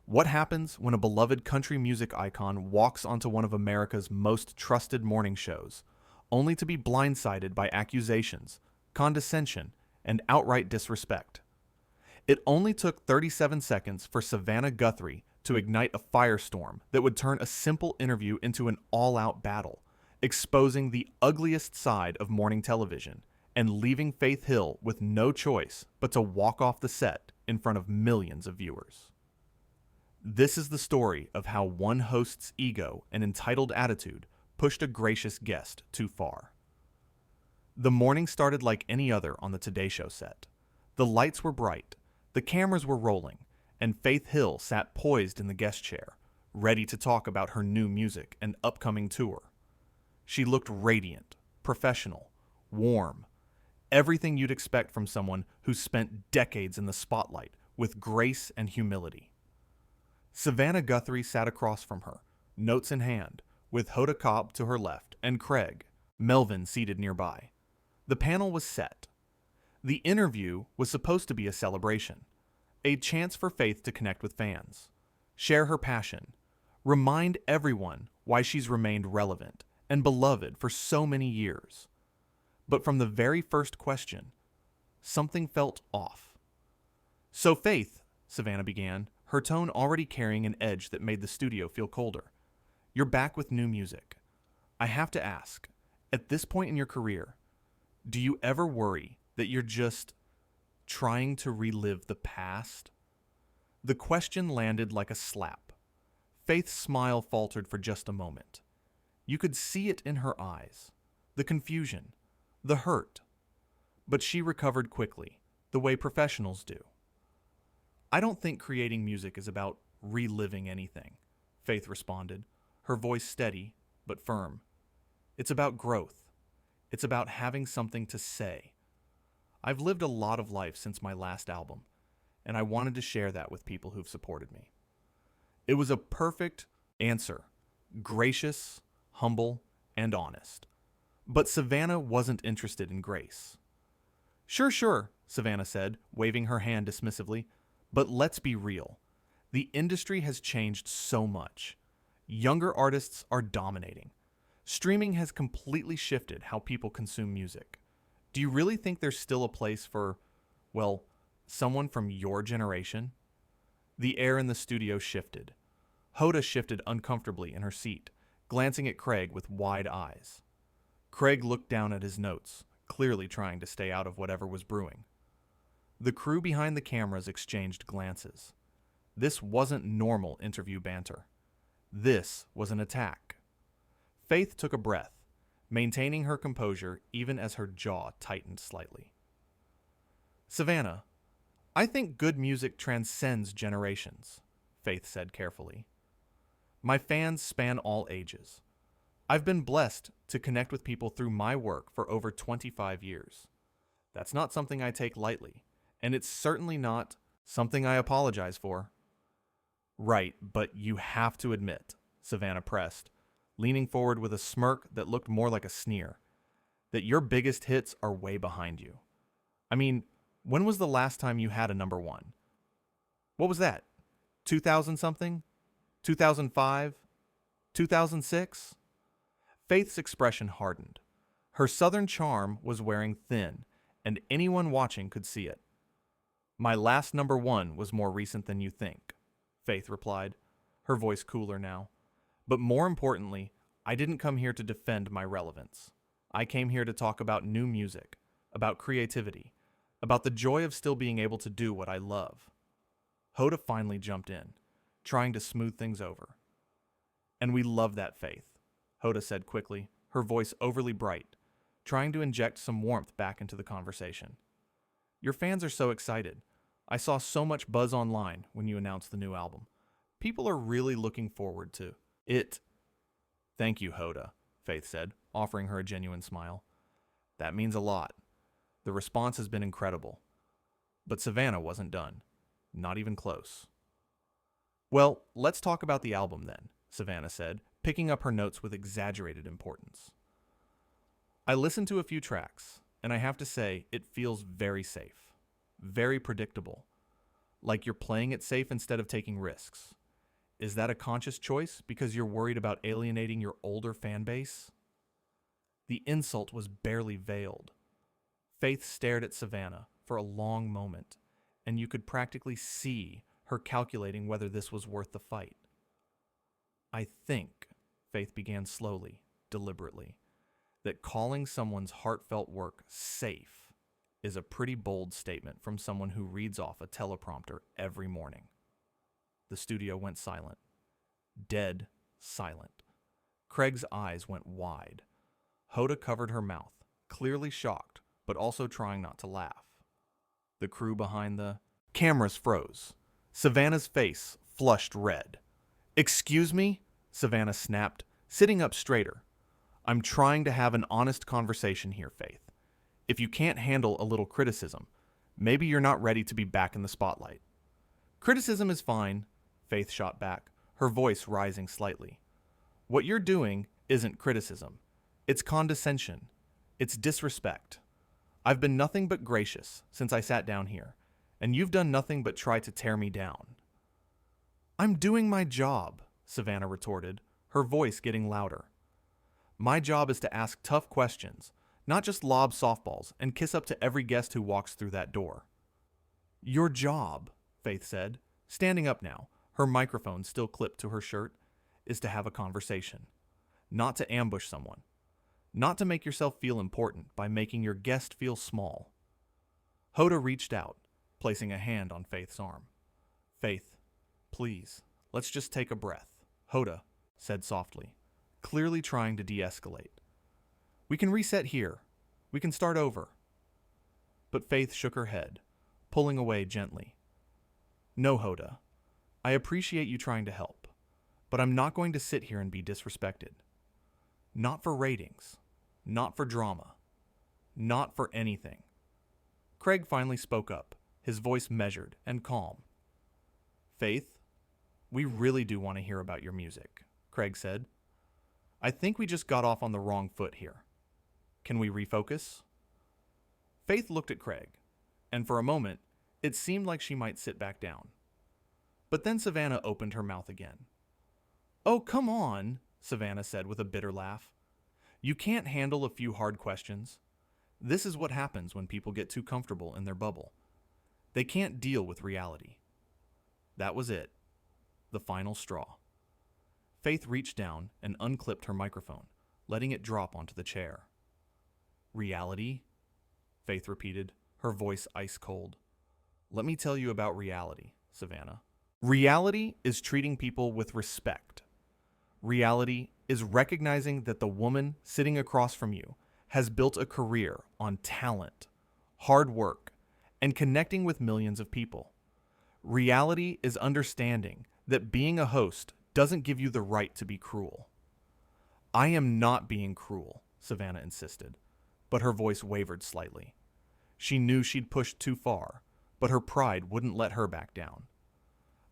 What happens when a beloved country music icon walks onto one of America's most trusted morning shows, only to be blindsided by accusations, condescension, and outright disrespect? It only took 37 seconds for Savannah Guthrie to ignite a firestorm that would turn a simple interview into an all-out battle, exposing the ugliest side of morning television and leaving Faith Hill with no choice but to walk off the set in front of millions of viewers. This is the story of how one host's ego and entitled attitude pushed a gracious guest too far. The morning started like any other on the Today Show set. The lights were bright, the cameras were rolling, and Faith Hill sat poised in the guest chair, ready to talk about her new music and upcoming tour. She looked radiant, professional, warm, everything you'd expect from someone who's spent decades in the spotlight with grace and humility. Savannah Guthrie sat across from her, notes in hand, with Hoda Cobb to her left and Craig, Melvin seated nearby. The panel was set. The interview was supposed to be a celebration, a chance for Faith to connect with fans, share her passion, remind everyone why she's remained relevant and beloved for so many years. But from the very first question, something felt off. "So Faith," Savannah began, her tone already carrying an edge that made the studio feel colder, "you're back with new music. I have to ask, at this point in your career, do you ever worry that you're just trying to relive the past?" The question landed like a slap. Faith's smile faltered for just a moment. You could see it in her eyes, the confusion, the hurt. But she recovered quickly, the way professionals do. "I don't think creating music is about reliving anything," Faith responded, her voice steady but firm. "It's about growth. It's about having something to say. I've lived a lot of life since my last album, and I wanted to share that with people who've supported me." It was a perfect answer, gracious, humble, and honest. But Savannah wasn't interested in grace. Sure, Savannah said, waving her hand dismissively. "But let's be real. The industry has changed so much. Younger artists are dominating. Streaming has completely shifted how people consume music. Do you really think there's still a place for, well, someone from your generation?" The air in the studio shifted. Hoda shifted uncomfortably in her seat, glancing at Craig with wide eyes. Craig looked down at his notes, clearly trying to stay out of whatever was brewing. The crew behind the cameras exchanged glances. This wasn't normal interview banter. This was an attack. Faith took a breath, maintaining her composure even as her jaw tightened slightly. "Savannah, I think good music transcends generations," Faith said carefully. "My fans span all ages. I've been blessed to connect with people through my work for over 25 years. That's not something I take lightly, and it's certainly not something I apologize for." "Right, but you have to admit," Savannah pressed, leaning forward with a smirk that looked more like a sneer, "that your biggest hits are way behind you. I mean, when was the last time you had a number one? What was that? 2000 something? 2005? 2006? Faith's expression hardened. Her southern charm was wearing thin, and anyone watching could see it. "My last number one was more recent than you think," Faith replied, her voice cooler now. "But more importantly, I didn't come here to defend my relevance. I came here to talk about new music, about creativity, about the joy of still being able to do what I love." Hoda finally jumped in, trying to smooth things over. "And we love that, Faith," Hoda said quickly, her voice overly bright, trying to inject some warmth back into the conversation. "Your fans are so excited. I saw so much buzz online when you announced the new album. People are really looking forward to it." "Thank you, Hoda," Faith said, offering her a genuine smile. "That means a lot. The response has been incredible." But Savannah wasn't done. Not even close. "Well, let's talk about the album then," Savannah said, picking up her notes with exaggerated importance. "I listened to a few tracks, and I have to say it feels very safe, very predictable, like you're playing it safe instead of taking risks. Is that a conscious choice because you're worried about alienating your older fan base? The insult was barely veiled. Faith stared at Savannah for a long moment, and you could practically see her calculating whether this was worth the fight. I think, Faith began slowly, deliberately, that calling someone's heartfelt work safe is a pretty bold statement from someone who reads off a teleprompter every morning. The studio went silent. Dead silent. Craig's eyes went wide. Hoda covered her mouth, clearly shocked, but also trying not to laugh. The crew behind the cameras froze. Savannah's face flushed red. "Excuse me?" Savannah snapped, sitting up straighter. "I'm trying to have an honest conversation here, Faith. If you can't handle a little criticism, maybe you're not ready to be back in the spotlight." "Criticism is fine," Faith shot back, her voice rising slightly. "What you're doing isn't criticism. It's condescension. It's disrespect. I've been nothing but gracious since I sat down here, and you've done nothing but try to tear me down." "I'm doing my job," Savannah retorted, her voice getting louder. "My job is to ask tough questions, not just lob softballs and kiss up to every guest who walks through that door." "Your job," Faith said, standing up now, her microphone still clipped to her shirt, "is to have a conversation, not to ambush someone, not to make yourself feel important by making your guest feel small." Hoda reached out, placing a hand on Faith's arm. "Faith, please, let's just take a breath," Hoda said softly, clearly trying to de-escalate. "We can reset here. We can start over." But Faith shook her head, pulling away gently. "No, Hoda. I appreciate you trying to help, but I'm not going to sit here and be disrespected. Not for ratings. Not for drama. Not for anything." Craig finally spoke up, his voice measured and calm. "Faith, we really do want to hear about your music," Craig said. "I think we just got off on the wrong foot here. Can we refocus?" Faith looked at Craig, and for a moment, it seemed like she might sit back down. But then Savannah opened her mouth again. "Oh, come on," Savannah said with a bitter laugh. "You can't handle a few hard questions. This is what happens when people get too comfortable in their bubble. They can't deal with reality." That was it. The final straw. Faith reached down and unclipped her microphone, letting it drop onto the chair. "Reality?" Faith repeated, her voice ice cold. "Let me tell you about reality, Savannah. Reality is treating people with respect. Reality is recognizing that the woman sitting across from you has built a career on talent, hard work, and connecting with millions of people. Reality is understanding that being a host doesn't give you the right to be cruel." "I am not being cruel," Savannah insisted, but her voice wavered slightly. She knew she'd pushed too far, but her pride wouldn't let her back down.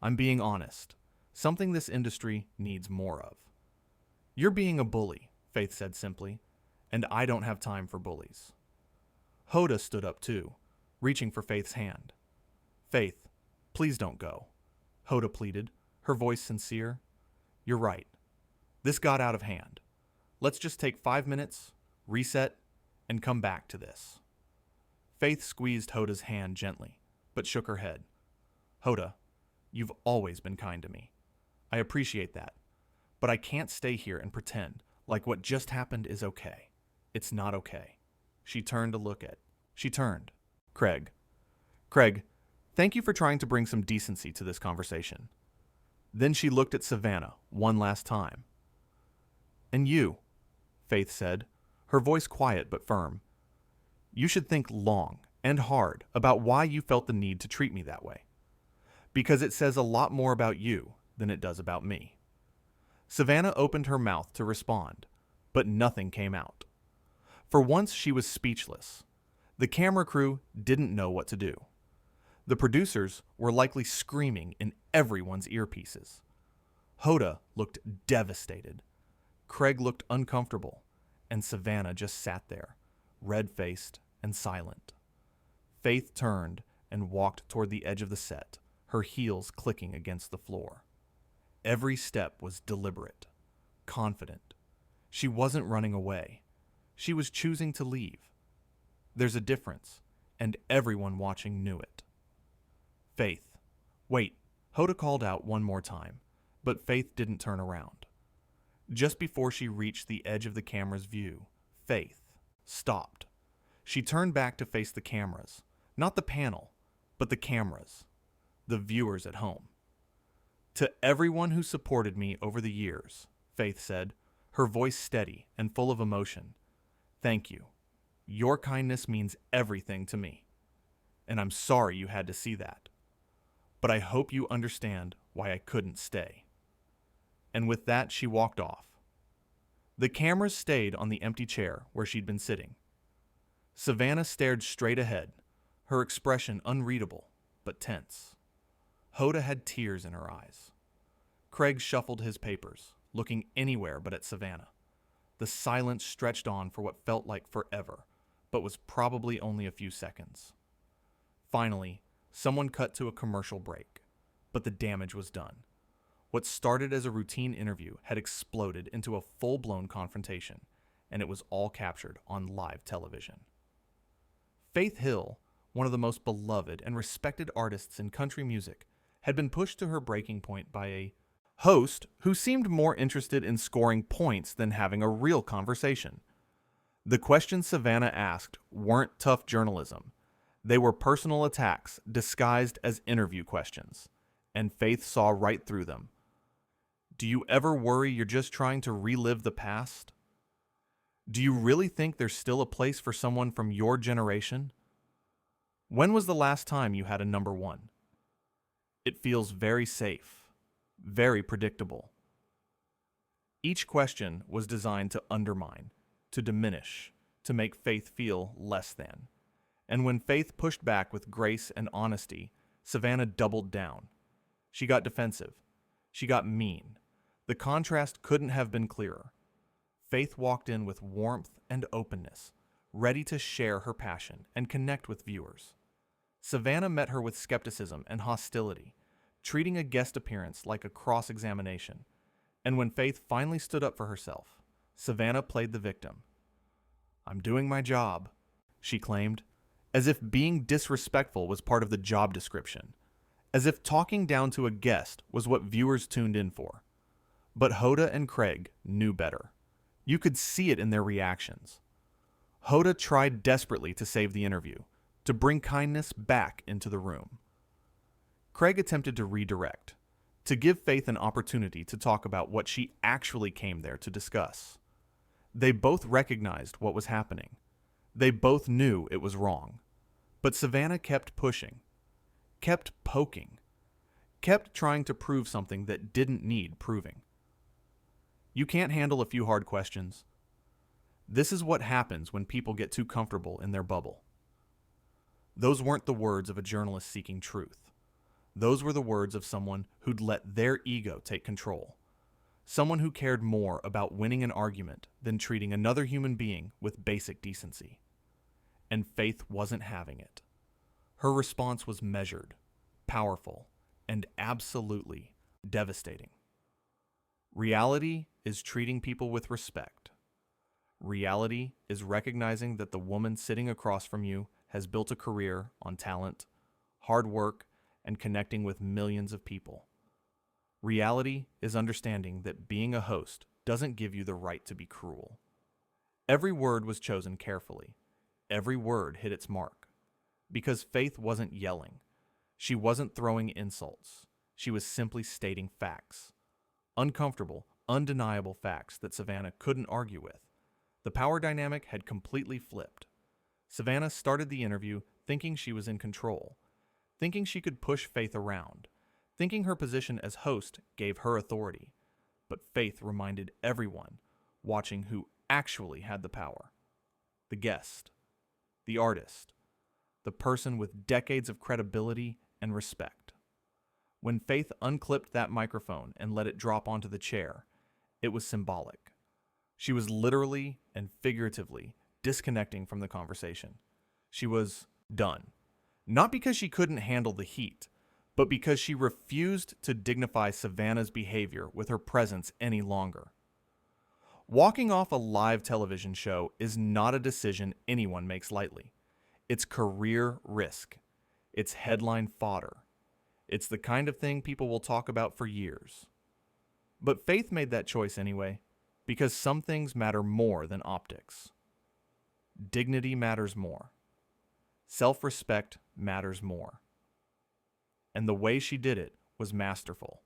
"I'm being honest, something this industry needs more of." "You're being a bully," Faith said simply, "and I don't have time for bullies." Hoda stood up too, reaching for Faith's hand. "Faith, please don't go," Hoda pleaded, her voice sincere. "You're right. This got out of hand. Let's just take 5 minutes, reset, and come back to this." Faith squeezed Hoda's hand gently, but shook her head. "Hoda, you've always been kind to me. I appreciate that. But I can't stay here and pretend like what just happened is okay. It's not okay." She turned. Craig. "Craig, thank you for trying to bring some decency to this conversation." Then she looked at Savannah one last time. "And you," Faith said, her voice quiet but firm. "You should think long and hard about why you felt the need to treat me that way. Because it says a lot more about you than it does about me." Savannah opened her mouth to respond, but nothing came out. For once she was speechless. The camera crew didn't know what to do. The producers were likely screaming in everyone's earpieces. Hoda looked devastated. Craig looked uncomfortable, and Savannah just sat there, red-faced and silent. Faith turned and walked toward the edge of the set, her heels clicking against the floor. every step was deliberate, confident. She wasn't running away. She was choosing to leave. There's a difference, and everyone watching knew it. Faith. Wait, Hoda called out one more time, but Faith didn't turn around. Just before she reached the edge of the camera's view, Faith stopped. She turned back to face the cameras, not the panel, but the cameras, the viewers at home. To everyone who supported me over the years, Faith said, her voice steady and full of emotion, thank you. Your kindness means everything to me. And I'm sorry you had to see that. But I hope you understand why I couldn't stay. And with that, she walked off. The cameras stayed on the empty chair where she'd been sitting. Savannah stared straight ahead, her expression unreadable, but tense. Hoda had tears in her eyes. Craig shuffled his papers, looking anywhere but at Savannah. The silence stretched on for what felt like forever, but was probably only a few seconds. Finally, someone cut to a commercial break, but the damage was done. What started as a routine interview had exploded into a full-blown confrontation, and it was all captured on live television. Faith Hill, one of the most beloved and respected artists in country music, had been pushed to her breaking point by a host who seemed more interested in scoring points than having a real conversation. The questions Savannah asked weren't tough journalism. They were personal attacks disguised as interview questions, and Faith saw right through them. Do you ever worry you're just trying to relive the past? Do you really think there's still a place for someone from your generation? When was the last time you had a number one? It feels very safe. Very predictable. Each question was designed to undermine, to diminish, to make Faith feel less than. And when Faith pushed back with grace and honesty, Savannah doubled down. She got defensive. She got mean. The contrast couldn't have been clearer. Faith walked in with warmth and openness, ready to share her passion and connect with viewers. Savannah met her with skepticism and hostility, treating a guest appearance like a cross-examination. And when Faith finally stood up for herself, Savannah played the victim. I'm doing my job, she claimed, as if being disrespectful was part of the job description, as if talking down to a guest was what viewers tuned in for. But Hoda and Craig knew better. You could see it in their reactions. Hoda tried desperately to save the interview, to bring kindness back into the room. Craig attempted to redirect, to give Faith an opportunity to talk about what she actually came there to discuss. They both recognized what was happening. They both knew it was wrong. But Savannah kept pushing, kept poking, kept trying to prove something that didn't need proving. You can't handle a few hard questions. This is what happens when people get too comfortable in their bubble. Those weren't the words of a journalist seeking truth. Those were the words of someone who'd let their ego take control. Someone who cared more about winning an argument than treating another human being with basic decency. And Faith wasn't having it. Her response was measured, powerful, and absolutely devastating. Reality is treating people with respect. Reality is recognizing that the woman sitting across from you has built a career on talent, hard work, and connecting with millions of people. Reality is understanding that being a host doesn't give you the right to be cruel. Every word was chosen carefully. Every word hit its mark. Because Faith wasn't yelling. She wasn't throwing insults. She was simply stating facts. Uncomfortable, undeniable facts that Savannah couldn't argue with. The power dynamic had completely flipped. Savannah started the interview thinking she was in control, thinking she could push Faith around, thinking her position as host gave her authority. But Faith reminded everyone watching who actually had the power. The guest, the artist, the person with decades of credibility and respect. When Faith unclipped that microphone and let it drop onto the chair, it was symbolic. She was literally and figuratively disconnecting from the conversation. She was done. Not because she couldn't handle the heat, but because she refused to dignify Savannah's behavior with her presence any longer. Walking off a live television show is not a decision anyone makes lightly. It's career risk. It's headline fodder. It's the kind of thing people will talk about for years. But Faith made that choice anyway, because some things matter more than optics. Dignity matters more. Self-respect matters more. And the way she did it was masterful.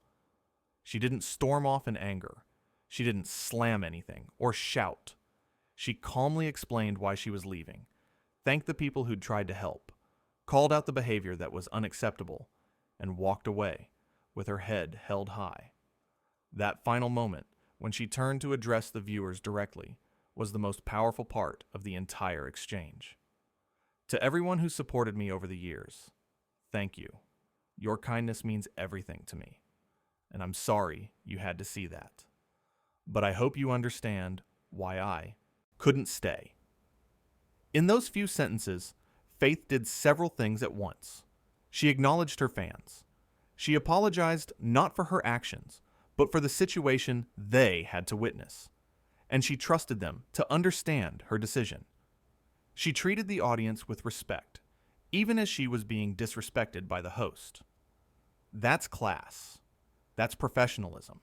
She didn't storm off in anger. She didn't slam anything or shout. She calmly explained why she was leaving, thanked the people who'd tried to help, called out the behavior that was unacceptable, and walked away with her head held high. That final moment, when she turned to address the viewers directly, was the most powerful part of the entire exchange. To everyone who supported me over the years, thank you. Your kindness means everything to me, and I'm sorry you had to see that. But I hope you understand why I couldn't stay. In those few sentences, Faith did several things at once. She acknowledged her fans. She apologized not for her actions, but for the situation they had to witness. And she trusted them to understand her decision. She treated the audience with respect, even as she was being disrespected by the host. That's class. That's professionalism.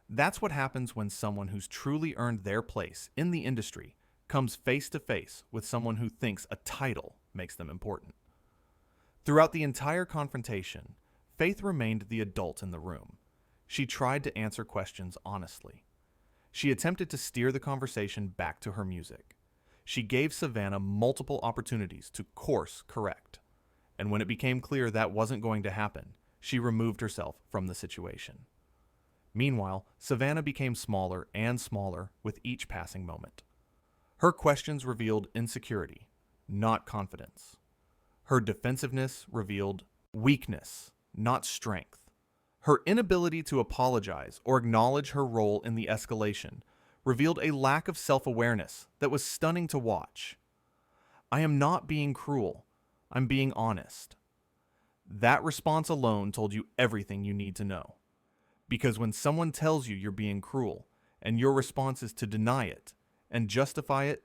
That's what happens when someone who's truly earned their place in the industry comes face to face with someone who thinks a title makes them important. Throughout the entire confrontation, Faith remained the adult in the room. She tried to answer questions honestly. She attempted to steer the conversation back to her music. She gave Savannah multiple opportunities to course correct. And when it became clear that wasn't going to happen, she removed herself from the situation. Meanwhile, Savannah became smaller and smaller with each passing moment. Her questions revealed insecurity, not confidence. Her defensiveness revealed weakness, not strength. Her inability to apologize or acknowledge her role in the escalation revealed a lack of self-awareness that was stunning to watch. I am not being cruel. I'm being honest. That response alone told you everything you need to know. Because when someone tells you you're being cruel, and your response is to deny it and justify it,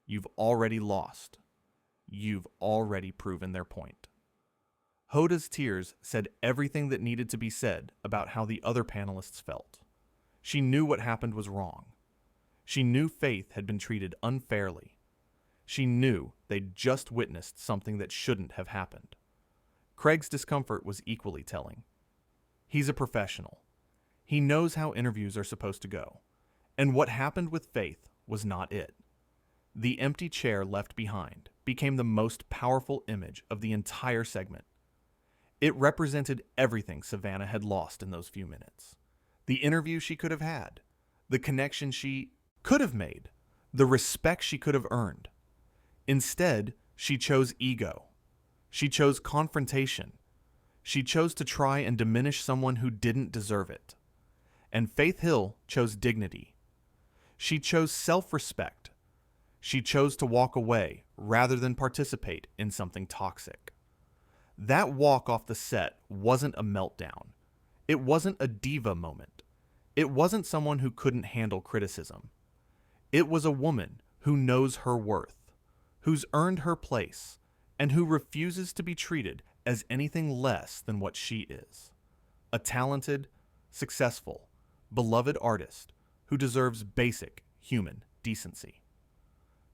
you've already lost. You've already proven their point. Hoda's tears said everything that needed to be said about how the other panelists felt. She knew what happened was wrong. She knew Faith had been treated unfairly. She knew they'd just witnessed something that shouldn't have happened. Craig's discomfort was equally telling. He's a professional. He knows how interviews are supposed to go. And what happened with Faith was not it. The empty chair left behind became the most powerful image of the entire segment. It represented everything Savannah had lost in those few minutes. The interview she could have had, the connection she could have made, the respect she could have earned. Instead, she chose ego. She chose confrontation. She chose to try and diminish someone who didn't deserve it. And Faith Hill chose dignity. She chose self-respect. She chose to walk away rather than participate in something toxic. That walk off the set wasn't a meltdown. It wasn't a diva moment. It wasn't someone who couldn't handle criticism. It was a woman who knows her worth, who's earned her place, and who refuses to be treated as anything less than what she is. A talented, successful, beloved artist who deserves basic human decency.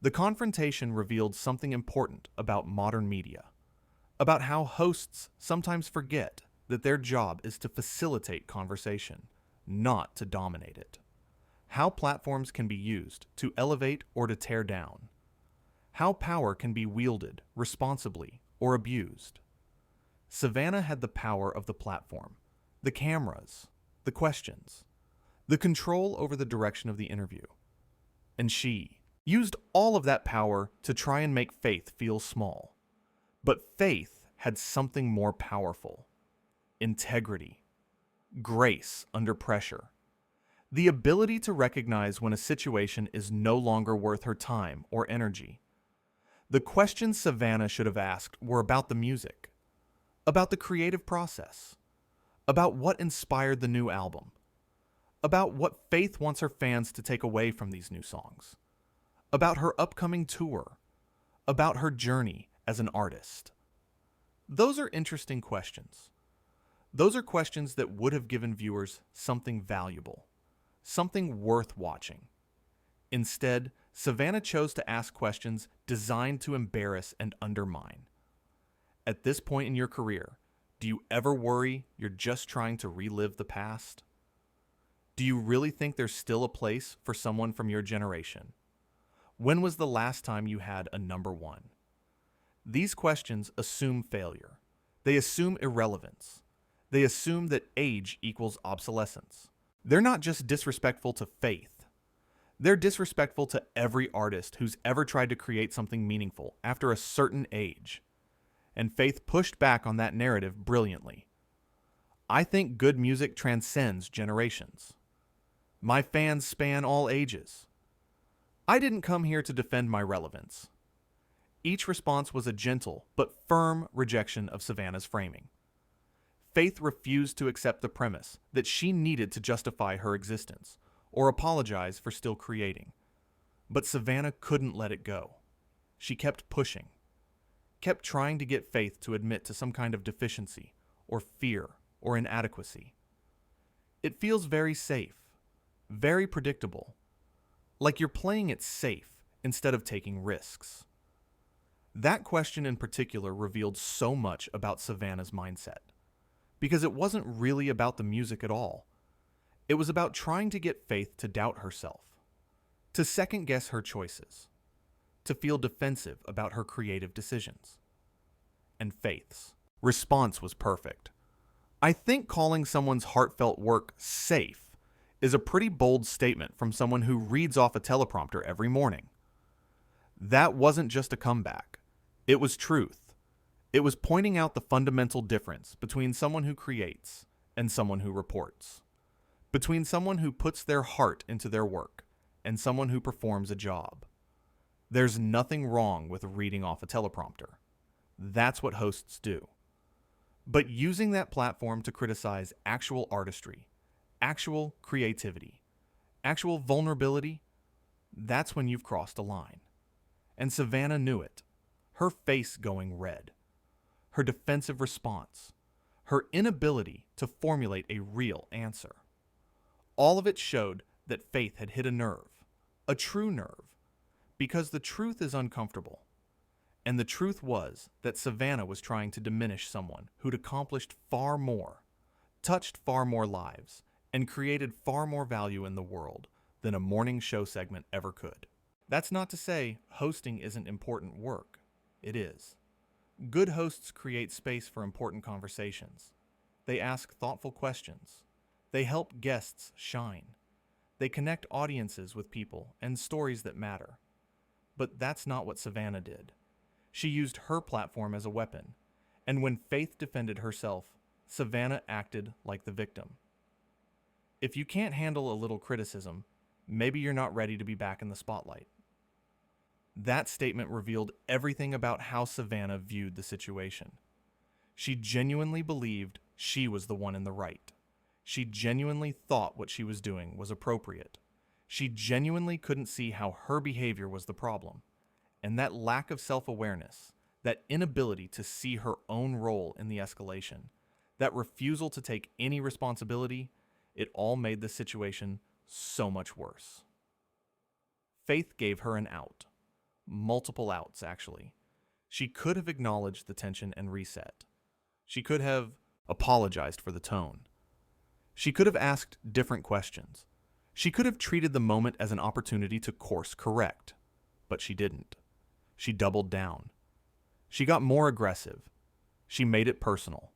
The confrontation revealed something important about modern media, about how hosts sometimes forget that their job is to facilitate conversation, not to dominate it. How platforms can be used to elevate or to tear down. How power can be wielded responsibly or abused. Savannah had the power of the platform, the cameras, the questions, the control over the direction of the interview. And she used all of that power to try and make Faith feel small. But Faith had something more powerful: integrity, grace under pressure, the ability to recognize when a situation is no longer worth her time or energy. The questions Savannah should have asked were about the music. about the creative process, about what inspired the new album, about what Faith wants her fans to take away from these new songs, about her upcoming tour, about her journey as an artist. Those are interesting questions. Those are questions that would have given viewers something valuable, something worth watching. Instead, Savannah chose to ask questions designed to embarrass and undermine. At this point in your career, do you ever worry you're just trying to relive the past? Do you really think there's still a place for someone from your generation? When was the last time you had a number one? These questions assume failure. They assume irrelevance. They assume that age equals obsolescence. They're not just disrespectful to Faith. They're disrespectful to every artist who's ever tried to create something meaningful after a certain age. And Faith pushed back on that narrative brilliantly. I think good music transcends generations. My fans span all ages. I didn't come here to defend my relevance. Each response was a gentle but firm rejection of Savannah's framing. Faith refused to accept the premise that she needed to justify her existence or apologize for still creating. But Savannah couldn't let it go. She kept pushing, kept trying to get Faith to admit to some kind of deficiency or fear or inadequacy. It feels very safe, very predictable, like you're playing it safe instead of taking risks. That question in particular revealed so much about Savannah's mindset, because it wasn't really about the music at all. It was about trying to get Faith to doubt herself, to second-guess her choices, to feel defensive about her creative decisions. And Faith's response was perfect. I think calling someone's heartfelt work safe is a pretty bold statement from someone who reads off a teleprompter every morning. That wasn't just a comeback. It was truth. It was pointing out the fundamental difference between someone who creates and someone who reports, between someone who puts their heart into their work and someone who performs a job. There's nothing wrong with reading off a teleprompter. That's what hosts do. But using that platform to criticize actual artistry, actual creativity, actual vulnerability, that's when you've crossed a line. And Savannah knew it, her face going red, her defensive response, her inability to formulate a real answer. All of it showed that Faith had hit a nerve, a true nerve, because the truth is uncomfortable. And the truth was that Savannah was trying to diminish someone who'd accomplished far more, touched far more lives, and created far more value in the world than a morning show segment ever could. That's not to say hosting isn't important work. It is. Good hosts create space for important conversations. They ask thoughtful questions. They help guests shine. They connect audiences with people and stories that matter. But that's not what Savannah did. She used her platform as a weapon, and when Faith defended herself, Savannah acted like the victim. If you can't handle a little criticism, maybe you're not ready to be back in the spotlight. That statement revealed everything about how Savannah viewed the situation. She genuinely believed she was the one in the right. She genuinely thought what she was doing was appropriate. She genuinely couldn't see how her behavior was the problem. And that lack of self-awareness, that inability to see her own role in the escalation, that refusal to take any responsibility, it all made the situation so much worse. Faith gave her an out. Multiple outs, actually. She could have acknowledged the tension and reset. She could have apologized for the tone. She could have asked different questions. She could have treated the moment as an opportunity to course correct. But she didn't. She doubled down. She got more aggressive. She made it personal.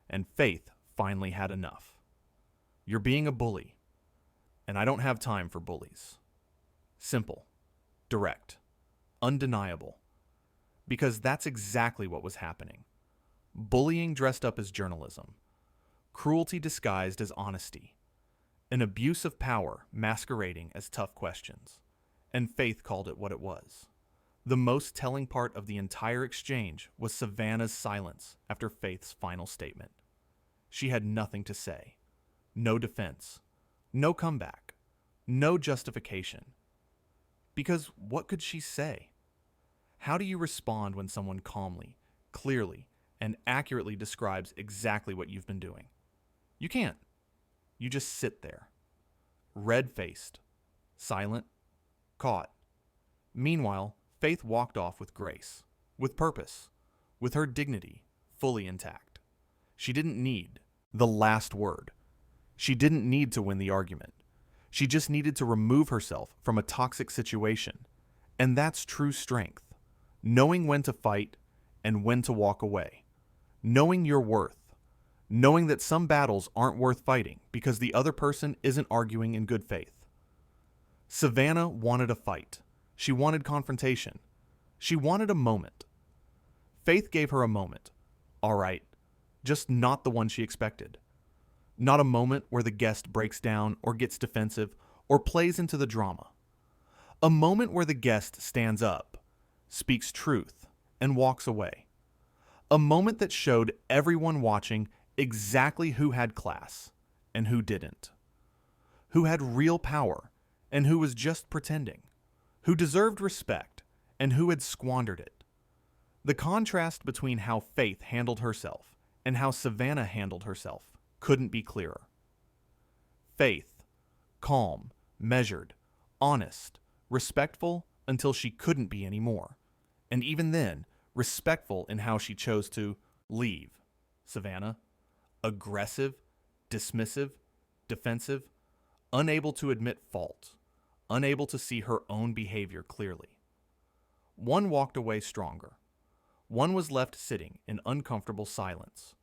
And Faith finally had enough. You're being a bully, and I don't have time for bullies. Simple, direct, undeniable. Because that's exactly what was happening. Bullying dressed up as journalism. Cruelty disguised as honesty. An abuse of power masquerading as tough questions. And Faith called it what it was. The most telling part of the entire exchange was Savannah's silence after Faith's final statement. She had nothing to say. No defense. No comeback. No justification. Because what could she say? How do you respond when someone calmly, clearly, and accurately describes exactly what you've been doing? You can't. You just sit there, red-faced, silent, caught. Meanwhile, Faith walked off with grace, with purpose, with her dignity fully intact. She didn't need the last word. She didn't need to win the argument. She just needed to remove herself from a toxic situation. And that's true strength. Knowing when to fight and when to walk away. Knowing your worth. Knowing that some battles aren't worth fighting because the other person isn't arguing in good faith. Savannah wanted a fight. She wanted confrontation. She wanted a moment. Faith gave her a moment. All right, just not the one she expected. Not a moment where the guest breaks down or gets defensive or plays into the drama. A moment where the guest stands up, speaks truth, and walks away. A moment that showed everyone watching exactly who had class and who didn't. Who had real power and who was just pretending. Who deserved respect and who had squandered it. The contrast between how Faith handled herself and how Savannah handled herself couldn't be clearer. Faith, calm, measured, honest, respectful until she couldn't be anymore. And even then, respectful in how she chose to leave. Savannah, aggressive, dismissive, defensive, unable to admit fault, unable to see her own behavior clearly. One walked away stronger. One was left sitting in uncomfortable silence.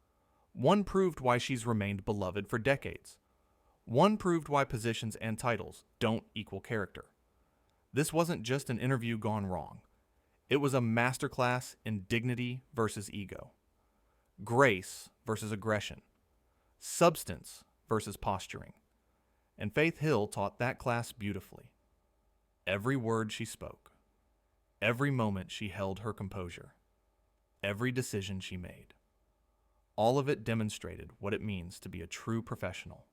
One proved why she's remained beloved for decades. One proved why positions and titles don't equal character. This wasn't just an interview gone wrong. It was a masterclass in dignity versus ego. Grace versus aggression. Substance versus posturing. And Faith Hill taught that class beautifully. Every word she spoke. Every moment she held her composure. Every decision she made. All of it demonstrated what it means to be a true professional.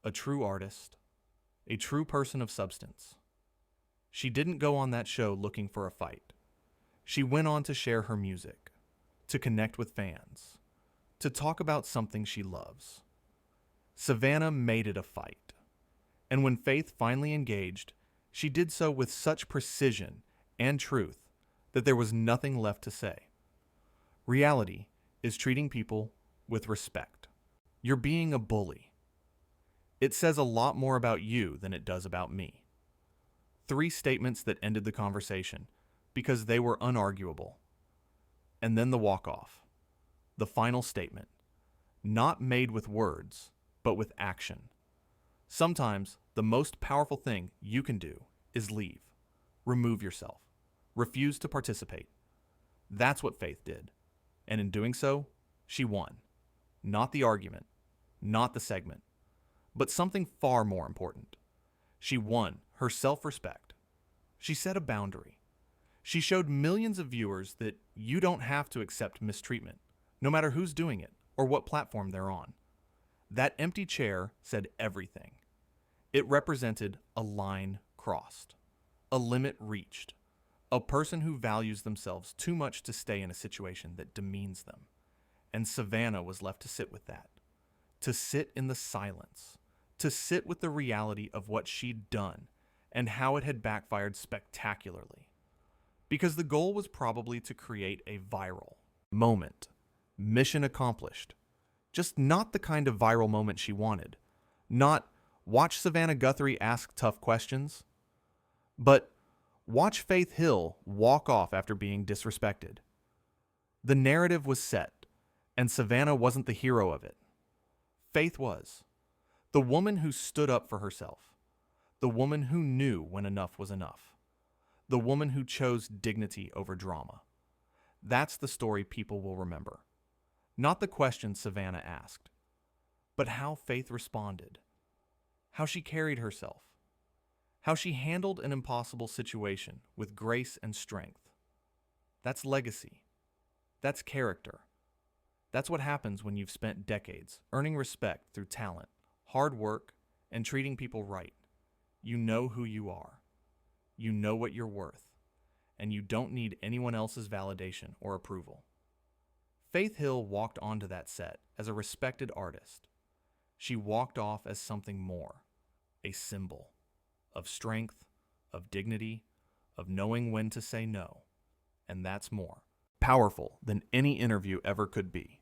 A true artist. A true person of substance. She didn't go on that show looking for a fight. She went on to share her music, to connect with fans, to talk about something she loves. Savannah made it a fight. And when Faith finally engaged, she did so with such precision and truth that there was nothing left to say. Reality is treating people with respect. You're being a bully. It says a lot more about you than it does about me. 3 statements that ended the conversation because they were unarguable. And then the walk-off. The final statement. Not made with words, but with action. Sometimes the most powerful thing you can do is leave. Remove yourself. Refuse to participate. That's what Faith did. And in doing so, she won. Not the argument, not the segment, but something far more important. She won her self-respect. She set a boundary. She showed millions of viewers that you don't have to accept mistreatment, no matter who's doing it or what platform they're on. That empty chair said everything. It represented a line crossed, a limit reached, a person who values themselves too much to stay in a situation that demeans them. And Savannah was left to sit with that, to sit in the silence, to sit with the reality of what she'd done and how it had backfired spectacularly. Because the goal was probably to create a viral moment, mission accomplished. Just not the kind of viral moment she wanted. Not watch Savannah Guthrie ask tough questions, but watch Faith Hill walk off after being disrespected. The narrative was set, and Savannah wasn't the hero of it. Faith was. The woman who stood up for herself. The woman who knew when enough was enough. The woman who chose dignity over drama. That's the story people will remember. Not the questions Savannah asked, but how Faith responded. How she carried herself. How she handled an impossible situation with grace and strength. That's legacy. That's character. That's what happens when you've spent decades earning respect through talent, hard work, and treating people right. You know who you are. You know what you're worth. And you don't need anyone else's validation or approval. Faith Hill walked onto that set as a respected artist. She walked off as something more, a symbol of strength, of dignity, of knowing when to say no. And that's more powerful than any interview ever could be.